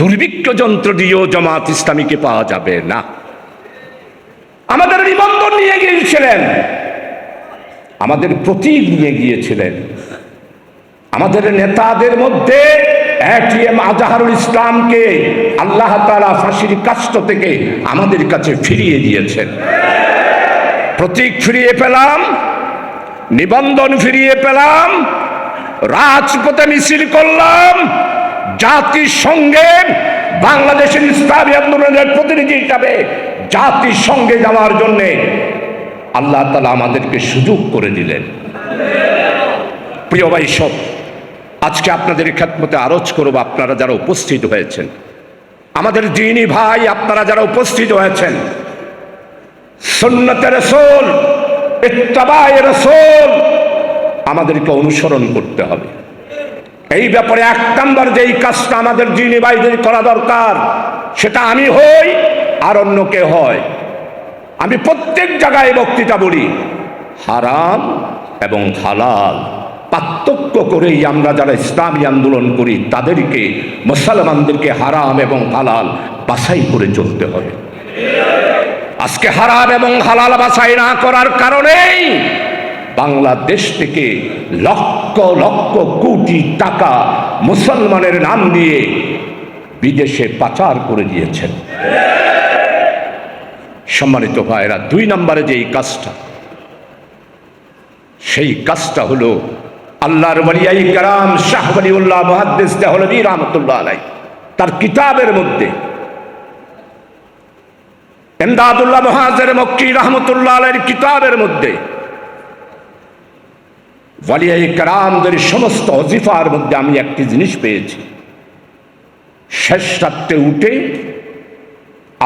দুর্ভিক্ষ যন্ত্র দিয়েও জামাত ইসলামীকে পাওয়া যাবে না। আমাদের নিবন্ধন নিয়ে গিয়েছিলেন, আমাদের প্রতীক নিয়ে গিয়েছিলেন, আমাদের নেতাদের মধ্যে এটিএম আজহারুল ইসলামকে আল্লাহ তাআলা ফাঁসির কাষ্ঠ থেকে আমাদের কাছে ফিরিয়ে দিয়েছেন। প্রতীক ফিরিয়ে পেলাম, নিবন্ধন ফিরিয়ে পেলাম, রাজপথে মিছিল করলাম, জাতিসংঘের বাংলাদেশের ইসলামী আন্দোলনের প্রতিনিধি হিসাবে জাতিসংঘে যাওয়ার জন্যে আল্লাহ তাআলা আমাদেরকে সুযোগ করে দিলেন। প্রিয় ভাই সব, আজকে আপনাদের খেদমতে আরজ করব, আপনারা যারা উপস্থিত হয়েছেন, আমাদের দ্বীনী ভাই আপনারা যারা উপস্থিত হয়েছেন, সুন্নতে রাসূল, ইত্তেবায়ে রাসূল আমাদেরকে অনুসরণ করতে হবে। এই ব্যাপারে এক নাম্বার যেই কাজটা আমাদের দ্বীনী ভাইদের করা দরকার, সেটা আমি হই আর অন্য কে হয়। আমি প্রত্যেক জায়গায় বক্তৃতা বলি, হারাম এবং হালাল পার্থক্য করেই আমরা যারা ইসলামী আন্দোলন করি তাদেরকে, মুসলমানদেরকে হারাম এবং হালাল বাছাই করে চলতে হবে। আজকে হারাম এবং হালাল বাছাই না করার কারণেই বাংলাদেশ থেকে লক্ষ লক্ষ কোটি টাকা মুসলমানের নাম দিয়ে বিদেশে পাচার করে দিয়েছেন। সম্মানিত ভাইরা, দুই নম্বরে যেই কাজটা, সেই কাজটা হলো আল্লাহর ওলিয়ায়ে কেরাম শাহ ওলিউল্লাহ মুহাদ্দিস দেহলভী রাহমাতুল্লাহ আলাইহি তার কিতাবের মধ্যে, ইমদাদুল্লাহ মুহাজির মক্কি রাহমাতুল্লাহ আলাইহির কিতাবের মধ্যে ওলিয়ায়ে কেরামদের সমস্ত ওজিফার মধ্যে আমি একটি জিনিস পেয়েছি। শেষ রাত্রে উঠে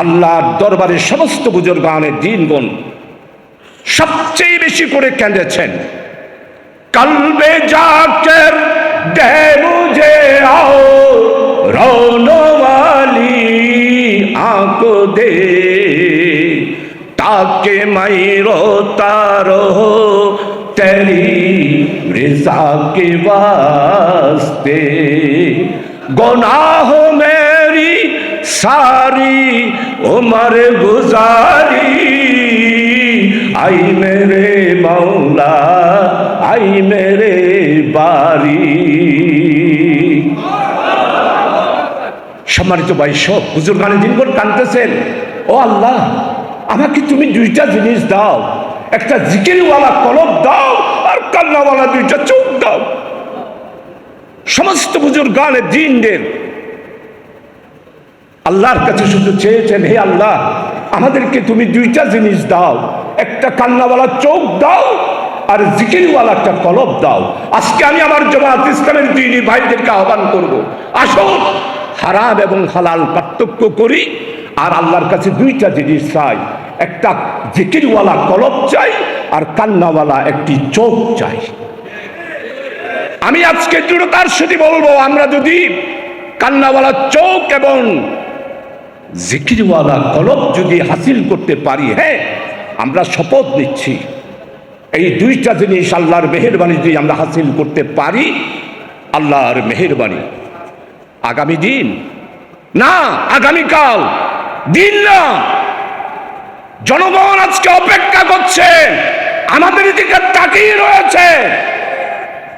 আল্লাহর দরবারে সমস্ত বুজুর্গানে দ্বীনগণ সবচেয়ে বেশি করে কেঁদেছেন, কলবে জাকের দে মুঝে আও রৌনওয়ালি আঁকো দে তাকে মাই রোতা রহো তেরি রিজা के वास्ते गुनाह मेरी सारी उम्र गुजारी आई मेरे मौला आई मेरे बारी। সম্মানিত ভাই সব, বুজুর্গানে দিনগণ কাঁদতেছেন, ও আল্লাহ আমাকে তুমি দুইটা জিনিস দাও, একটা জিকিরওয়ালা কলব দাও আর কান্নাওয়ালা দুইটা চোখ দাও। সমস্ত বুজুর্গানে দ্বীনদের আল্লাহর কাছে শুধু চেয়েছেন, হে আল্লাহ আমাদেরকে তুমি দুইটা জিনিস দাও, একটা কান্নাওয়ালা চোখ দাও আর জিকিরওয়ালা একটা কলব দাও। আজকে আমি আমার জামাত ইসলামের দ্বীনী ভাইদেরকে আহ্বান করব, আসুন হারাম এবং হালাল পার্থক্য করি আর আল্লাহর কাছে দুইটা জিনিস চাই, একটা জিকিরওয়ালা কলব চাই আর কান্নাওয়ালা একটি চোখ চাই। আমি আজকে দৃঢ়তার সাথে বলবো, আমরা যদি কান্নাওয়ালা চোখ এবং জিকিরওয়ালা কলব যদি হাসিল করতে পারি, হ্যাঁ আমরা শপথ নিচ্ছি এই দুইটা জিনিস আল্লাহর মেহেরবানি যদি আমরা হাসিল করতে পারি, আল্লাহর মেহেরবানি আগামী দিন না, আগামীকাল দিন না, জনগণ আজকে অপেক্ষা করছে, আমাদের দিকে তাকিয়ে রয়েছে।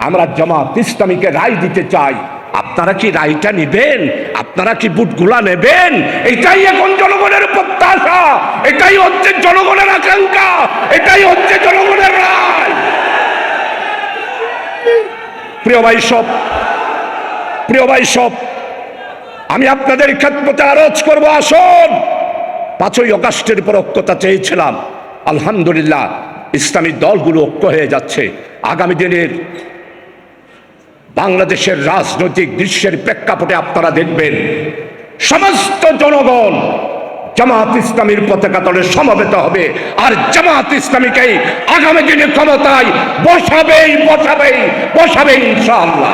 আমরা জামাত ইসলামীকে রায় দিতে চাই, আপনারা কি রায়টা নেবেন? আপনারা কি বুটগুলা নেবেন? এটাই এখন জনগণের প্রত্যাশা, এটাই হচ্ছে জনগণের আকাঙ্ক্ষা, এটাই হচ্ছে জনগণের রায়। প্রিয় ভাই সব, প্রিয় ভাই সব, আমি আপনাদের খেদমতে আরজ করব, আসুন 5ই আগস্টের পর ঐক্যতা চেয়েছিলাম, আলহামদুলিল্লাহ ইসলামী দলগুলো ঐক্য হয়ে যাচ্ছে। আগামী দিনের বাংলাদেশের রাজনৈতিক দৃশ্যের প্রেক্ষাপটে আপনারা দেখবেন সমস্ত জনগণ জামাত ইসলামীর পতাকা তলে সমবেত হবে আর জামাত ইসলামীকেই আগামী দিনে ক্ষমতায় বসাবেই বসাবেই বসাবেই ইনশাআল্লাহ।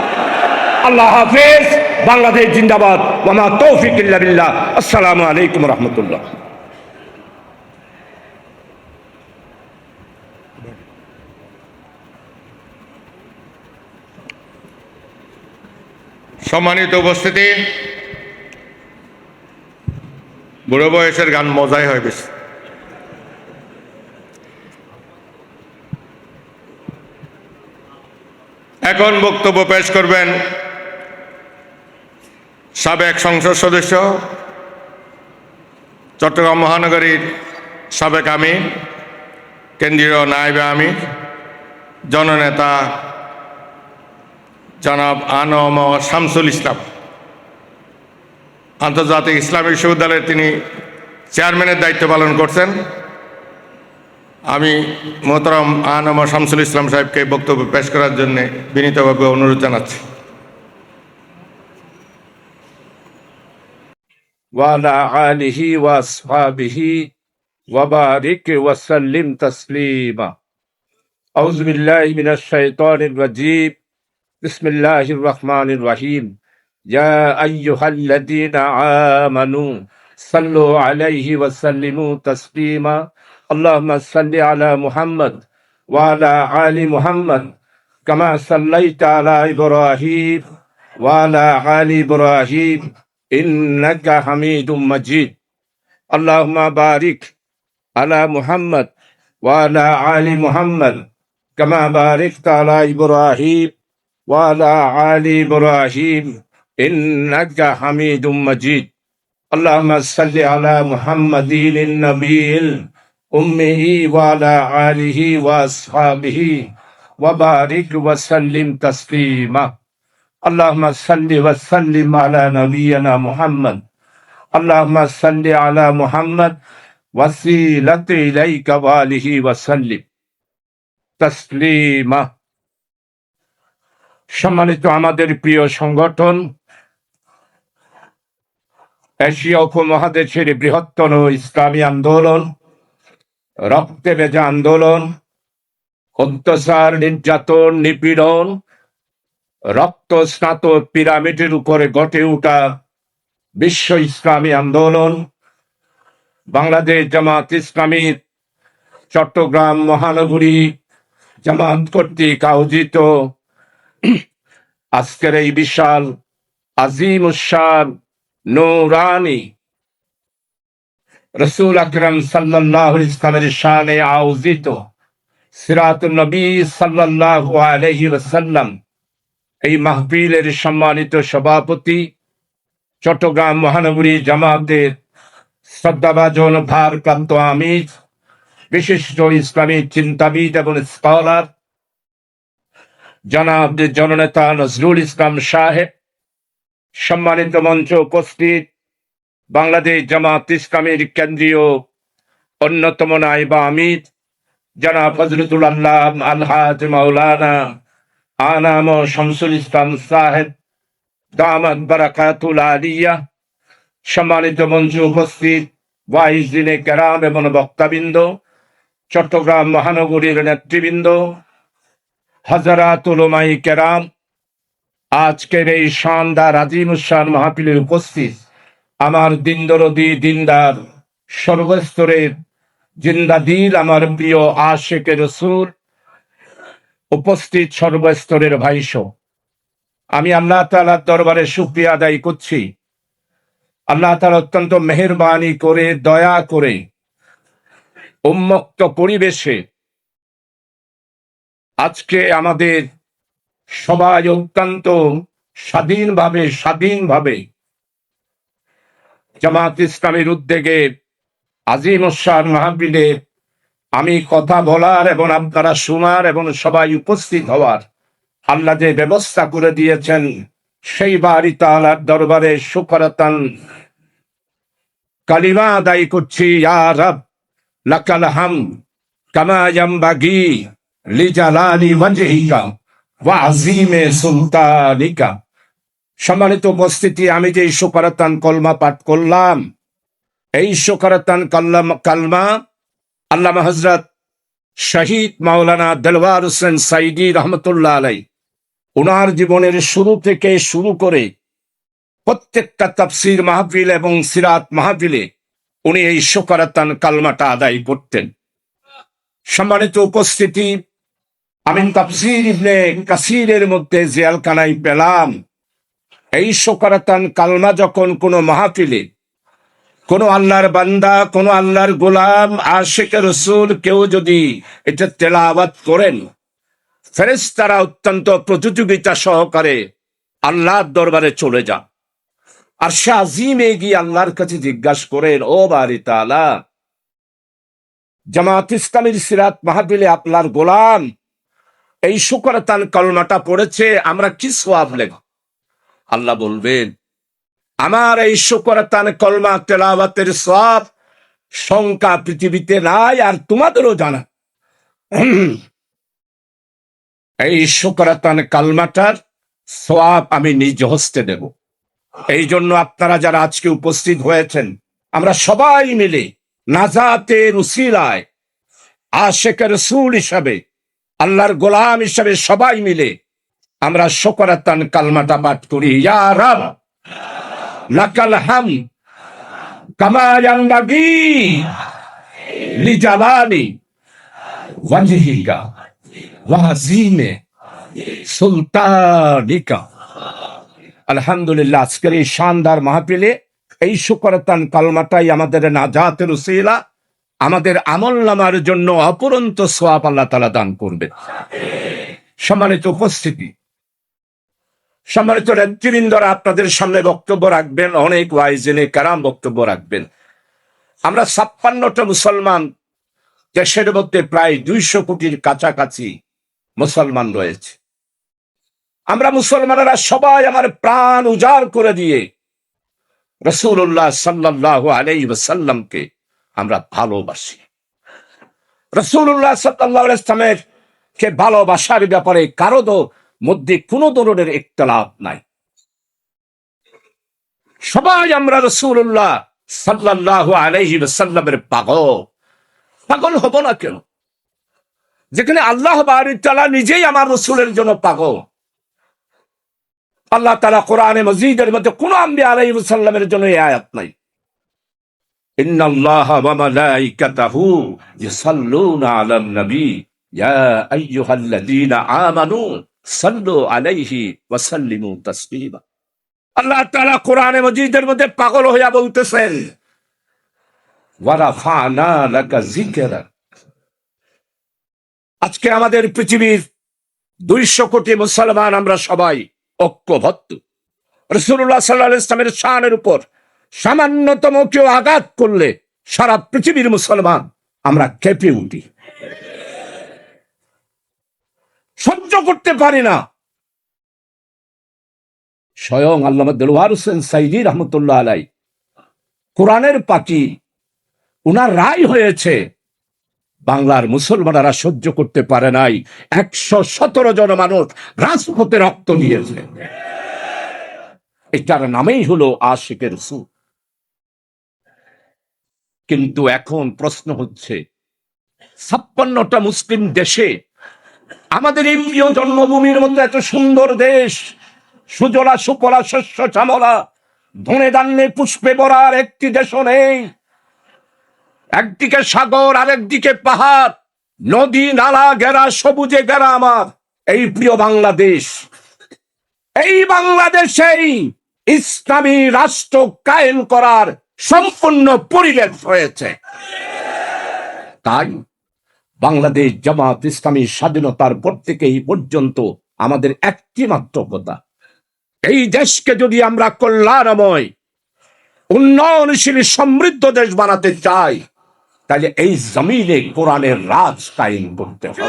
আল্লাহ হাফেজ। বাংলাদেশ জিন্দাবাদ। ওয়া মা তৌফিক ইল্লা বিল্লাহ। আসসালামু আলাইকুম ওয়া রাহমাতুল্লাহ। সম্মানিত উপস্থিতি, বুড়ো বয়সের গান মজাই হয় বেশি। এখন বক্তব্য পেশ করবেন সাবেক সংসদ সদস্য, চট্টগ্রাম মহানগরীর সাবেক আমির, কেন্দ্রীয় নায়েবে আমির, জননেতা জনাব আনম শামসুল ইসলাম। আন্তর্জাতিক ইসলামী বিশ্ববিদ্যালয়ের তিনি চেয়ারম্যানের দায়িত্ব পালন করছেন। আমি মোহতারাম আনম শামসুল ইসলাম সাহেবকে বক্তব্য পেশ করার জন্য বিনীতভাবে অনুরোধ জানাচ্ছি। ওয়ালা আলিহি ওয়াসহাবিহি ওয়া বারিক ওয়া সাল্লিম তাসলিমা। আউযু বিল্লাহি মিনাশ শাইতানির রাজীম। বিসমিল্লাহির রহমানির রহিম। ইয়া আইয়ুহাল্লাযীনা আমানু সাল্লু আলাইহি ওয়া সাল্লিমু তাসলিমা। আল্লাহুম্মা সাল্লি আলা মুহাম্মদ ওয়া আলা আলি মুহাম্মদ কামা সাল্লাইতা আলা ইব্রাহিম ওয়া আলা আলি ইব্রাহিম ইন্নাকা হামিদুম মাজিদ। আল্লাহুম্মা বারিক আলা মুহাম্মদ ওয়া আলা আলি মুহাম্মদ কামা বারাকতা আলা ইব্রাহিম ওয়া আলা আলি ইব্রাহিম ইন্নাকা হামিদুম মাজিদ। আল্লাহুম্মা সাল্লি আলা মুহাম্মাদিন নবিয়্যিল উম্মিহি ওয়া আলা আলিহি ওয়া আসহাবিহি ওয়া বারিক ওয়া সাল্লিম তাসলিমা। আল্লাহুম্মা সাল্লি ওয়া সাল্লিম আলা নাবিয়িনা মুহাম্মদ। আল্লাহুম্মা সাল্লি আলা মুহাম্মদ ওয়াসিলাতি ইলাইকা ওয়া আলিহি ওয়া সাল্লিম তাসলিমা। সম্মানিত আমাদের প্রিয় সংগঠন, এশিয়া উপমহাদেশের বৃহত্তম ইসলামী আন্দোলন, রক্তে ভেজা আন্দোলন, অত্যাচার, নির্যাতন, নিপীড়ন, রক্ত স্নাত পিরামিডের উপরে গড়ে ওঠা বিশ্ব ইসলামী আন্দোলন, বাংলাদেশ জামাত ইসলামীর চট্টগ্রাম মহানগরী জামাত কর্তৃক আয়োজিত আজকের এই বিশাল আজিম উশান নূরানি রাসূল আকরাম সাল্লাল্লাহু আলাইহি ওয়াসাল্লামের শানে আয়োজিত সিরাতুন নবী সাল্লাল্লাহু আলাইহি ওয়াসাল্লাম এই মাহফিলের সম্মানিত সভাপতি, চট্টগ্রাম মহানগরী জামাতের শ্রদ্ধাভাজন ভারপ্রাপ্ত আমির, বিশিষ্ট ইসলামী চিন্তাবিদ এবং স্কলার জনাব জননেতা নজরুল ইসলাম সাহেব, সম্মানিত মঞ্চে উপস্থিত বাংলাদেশ জামাত ইসলামীর কেন্দ্রীয় অন্যতম নায়েবে আমির জনাব ফজলুল আল্লাহ আলহাজ মাওলানা আনাম শামসুল ইসলাম সাহেব দামাত বারাকাতুল আলিয়া, সম্মানিত মঞ্চে উপস্থিত ওয়াইজিনে কেরাম এবং বক্তাবৃন্দ, চট্টগ্রাম মহানগরীর নেতৃবৃন্দ, হাজারাত উলামাই কেরাম, আজকের এই শানদার আজিম উশান মাহফিলে উপস্থিত আমার দিন দরদি দিনদার সর্বস্তরের জিন্দাদিল, আমার প্রিয় আশিকে রাসূল, উপস্থিত সর্বস্তরের ভাইসো, আমি আল্লাহ তাআলার দরবারে শুকরিয়া আদায় করছি। আল্লাহ তাআলা অত্যন্ত মেহেরবানি করে, দয়া করে উন্মুক্ত পরিবেশে আজকে আমাদের সবাই অত্যন্ত স্বাধীনভাবে জামাত ইসলামের উদ্যোগে আজিম উশান মাহফিলে আমি কথা বলার এবং আপনারা শোনার এবং সবাই উপস্থিত হওয়ার আল্লাহ যে ব্যবস্থা করে দিয়েছেন, সেই বাড়ি তাআলার দরবারে শুকরাতান কালিমা আদায় করছি। ইয়া রব লাকাল হামদ কামা ইয়ানবাগি লিজালালি ওয়াজহিকা ওয়া আযীমি সুলতানিকা। সম্মানিত উপস্থিতি, আমি যে শুকরাতান কলমা পাঠ করলাম, এই শুকরাতান কালমা আল্লামা হযরত শহীদ মাওলানা দেলওয়ার হোসেন সাইদি রহমতুল্লাহ আলাই ওনার জীবনের শুরু থেকে শুরু করে প্রত্যেকটা তাফসীর মাহফিল এবং সিরাত মাহফিলে উনি এই শুকরাতান কালমাটা আদায় করতেন। সম্মানিত উপস্থিতি, আমি তাফসীর ইবনে কাসিরের মধ্যে জিয়ালখানায় পেলাম, এই শুকরাতান কালমা যখন কোনো মাহফিলে কোন আল্লাহর বান্দা, কোন আল্লাহর গোলাম, আশিক রাসূল কেউ যদি এটা তেলাওয়াত করেন, ফেরেশতারা অত্যন্ত প্রতিযোগিতা সহকারে আল্লাহর দরবারে চলে যান। আর সে আজিমে গিয়ে আল্লাহর কাছে জিজ্ঞাসা করেন, ও বারি তাআলা, জামাত ইসলামীর সিরাত মাহফিলে আপনার গোলাম এই শুকরাতান কলমাটা পড়েছে, আমরা কি সওয়াব লেখ? আল্লাহ বলবেন, আমার এই শুকরাতান কলমা তেলাওয়াতের সওয়াব সংখ্যা পৃথিবীতে নাই, আর তোমাদেরও জানা। এই শুকরাতান কালমাটার সওয়াব আমি নিজ হস্তে দেব। এই জন্য আপনারা যারা আজকে উপস্থিত হয়েছেন, আমরা সবাই মিলে নাজাতের উসিলায় আশিক রাসূল হিসাবে, আল্লাহর গোলাম হিসাবে সবাই মিলে আমরা শুকরাতান কালমাটা পাঠ করি। ইয়া রাব লাকাল হামদ কামা ইয়ানবাগি লিজালালি ওয়াজহিকা ওয়া আযীমি সুলতানিকা। আলহামদুলিল্লাহ, আজকের এই শানদার মাহফিলে এই শুকরাতান কালমাটাই আমাদের নাজাতের উসিলা, আমাদের আমলনামার জন্য অপরন্ত সওয়াব আল্লাহ তাআলা দান করবেন। সম্মানিত উপস্থিতি, সম্মানিত নেতৃবৃন্দরা আপনাদের সামনে বক্তব্য রাখবেন, অনেক ওয়াইজিনে কারাম বক্তব্য রাখবেন। আমরা 56টা মুসলমান, দেশের মধ্যে প্রায় 200 কোটির কাছাকাছি মুসলমান রয়েছে। আমরা মুসলমানেরা সবাই আমার প্রাণ উজাড় করে দিয়ে রাসূলুল্লাহ সাল্লাল্লাহু আলাইহি ওয়াসাল্লামকে আমরা ভালোবাসি। রাসূলুল্লাহ সাল্লাল্লাহু আলাইহি ওয়াসাল্লামের কে ভালোবাসার ব্যাপারে কারো মধ্যে কোনো ধরনের ইখতিলাফ নাই। সবাই আমরা রাসূলুল্লাহ সাল্লাল্লাহু আলাইহি ওয়াসাল্লামের পাগল হব না কেন? যেখানে আল্লাহ বারি তাআলা নিজেই আমার রাসূলের জন্য পাগল। আল্লাহ তাআলা কোরআনে মাজিদের মধ্যে কোন আম্বিয়া আলাইহিস সালামের জন্য এই আয়াত নাই। ইন্নাল্লাহা ওয়া মালাইকাতাহু ইউসাল্লুনা আলান নবী ইয়া আইয়ুহাল্লাযীনা আমানু সাল্লু আলাইহি ওয়া সাল্লিমু তাসলিমা। আল্লাহ তাআলা কোরআনে মাজিদের মধ্যে পাগল হইয়া বলতেছেন, ওয়া রাফা'না লাকা যিকরাক। আজকে আমাদের পৃথিবীর 200 কোটি মুসলমান আমরা সবাই ঐক্যবদ্ধ। রাসূলুল্লাহ সাল্লাল্লাহু আলাইহি ওয়াসাল্লামের শানের উপর সামান্যতম কেউ আঘাত করলে সারা পৃথিবীর মুসলমান আমরা কেঁপে উঠি, সহ্য করতে পারি না। স্বয়ং আল্লামা দেলোয়ার হোসেন সাইদী রহমতুল্লাহ আলাইহি কোরআনের পাখি, উনার রায় হয়েছে বাংলার মুসলমানেরা সহ্য করতে পারে নাই। 117 জন মানুষ রাজপথে রক্ত দিয়েছে। এটার নামেই হলো আশিকের রাসূল। কিন্তু এখন প্রশ্ন হচ্ছে, 56টা মুসলিম দেশে আমাদের এই প্রিয় জন্মভূমির মধ্যে এত সুন্দর দেশ, সুজলা সুফলা শস্য শ্যামলা, ধনে ধান্যে পুষ্পে ভরা আর একটি দেশও নেই। একদিকে সাগর, আরেকদিকে পাহাড়, নদী নালা ঘেরা, সবুজে ঘেরা আমার এই প্রিয় বাংলাদেশ। এই বাংলাদেশেই ইসলামী রাষ্ট্র কায়েম করার সম্পূর্ণ পরিবেশ হয়েছে। তাই বাংলাদেশ জামাত ইসলামী স্বাধীনতার পর থেকে এই পর্যন্ত আমাদের একটি মাত্র কথা, এই দেশকে যদি আমরা কল্যাণময়, উন্নয়নশীল, সমৃদ্ধ দেশ বানাতে চাই, তাহলে এই জমিনে কোরআনের রাজ কায়েম করতে হবে।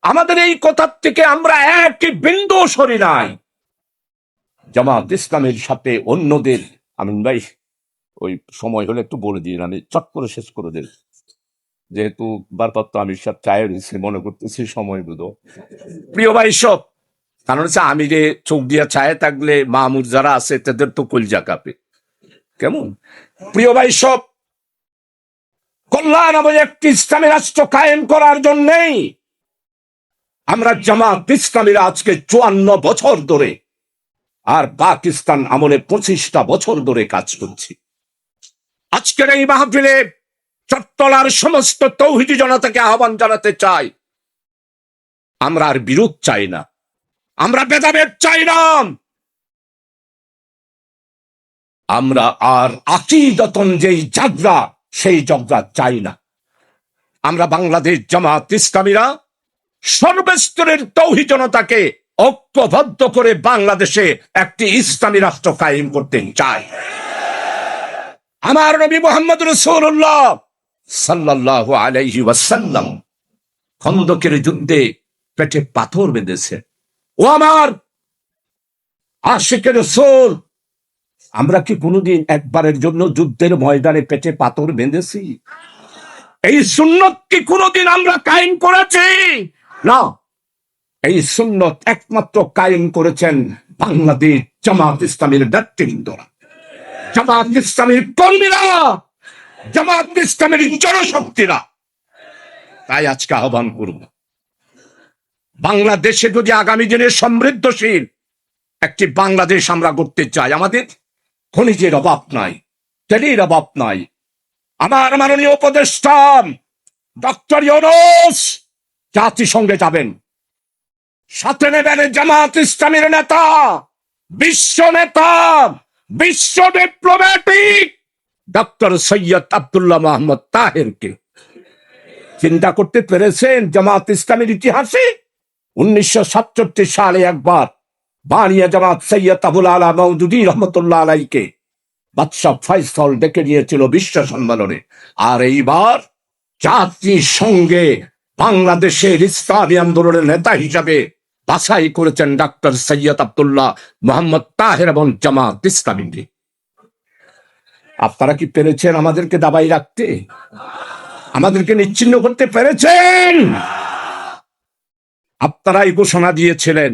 আমাদের এই কথার থেকে আমরা একই বিন্দু সরি নাই। জামাত ইসলামের সাথে অন্যদের, আমিন ভাই ওই সময় হলে একটু বলে দিন, আমি চট করে শেষ করে দেব, যেহেতু বারপাত্র আমি সব চায়ের মনে করতেছি সময় বুঝো। প্রিয় ভাই সব, কারণ হচ্ছে আমি যে চোখ দিয়া ছায়া থাকলে মামুর যারা আছে তাদের তো কলজা কাঁপে। কেমন? প্রিয় ভাই সব, কল্যাণময় একটি ইসলামী রাষ্ট্র কায়েম করার জন্যই আমরা জামাত ইসলামীরা আজকে 54 বছর ধরে, আর পাকিস্তান আমলে 25টা বছর ধরে কাজ করছি। আজকের এই মাহফিলে চট্টলার সমস্ত তৌহিদি জনতাকে আহ্বান জানাতে চাই, আমরা আর বিরোধ চাই না, আমরা ভেদাভেদ চাই না। আমরা আর আকিদাতন যেই জাগরা সেই জাগরা চাই না। আমরা বাংলাদেশ জামাত ইসলামীরা সর্বস্তরের তৌহিদ জনতাকে ঐক্যবদ্ধ করে বাংলাদেশে একটি ইসলামী রাষ্ট্র কায়েম করতে চাই। আমার নবী মুহাম্মদ রাসূলুল্লাহ সাল্লাল্লাহু আলাইহি ওয়াসাল্লাম খন্দকের যুদ্ধে পেটে পাথর বেঁধেছে। ও আমার আশিকের রাসূল, আমরা কি কোনোদিন একবারের জন্য যুদ্ধের ময়দানে পেটে পাথর বেঁধেছি? এই সুন্নত কি কোনোদিন আমরা কায়েম করেছি? না, এই সুন্নত একমাত্র কায়েম করেছেন বাংলাদেশ জামাত ইসলামীর নেতৃবৃন্দরা, জামাত ইসলামীর কর্মীরা, জামাত ইসলামীর জনশক্তিরা। তাই আজকে আহ্বান করব, বাংলাদেশে যদি আগামী দিনে সমৃদ্ধশীল একটি বাংলাদেশ আমরা করতে চাই, আমাদের খনিজের অভাব নাই, তেলের অভাব নাই। আমার মাননীয় উপদেষ্টা ডক্টর ইউনূস জাতিসংঘে যাবেন, সাথে নেবেন জামাত ইসলামীর নেতা, বিশ্ব নেতা, বিশ্ব ডিপ্লোম্যাটিক ডক্টর সৈয়দ আব্দুল্লাহ মোহাম্মদ তাহেরকে। চিন্তা করতে পেরেছেন জামাত ইসলামের ইতিহাসে 1967 সালে একবার বানিয়া জামাত সৈয়দ আবুল আলা মওদুদী রহমতুল্লাহ আলাইকে বাদশাহ ফয়সাল ডেকে নিয়েছিল বিশ্ব সম্মেলনে। আর এইবার জাতিসংঘে বাংলাদেশের ইসলামী আন্দোলনের নেতা হিসাবে বাছাই করেছেন ডক্টর সৈয়দ আব্দুল্লাহ মোহাম্মদ তাহের এবং জামাত ইসলামী। আপনারা কি পেরেছেন আমাদেরকে দাবাই রাখতে? আমাদেরকে নিচ্ছিন্ন করতে পেরেছেন? আপনারাই ঘোষণা দিয়েছিলেন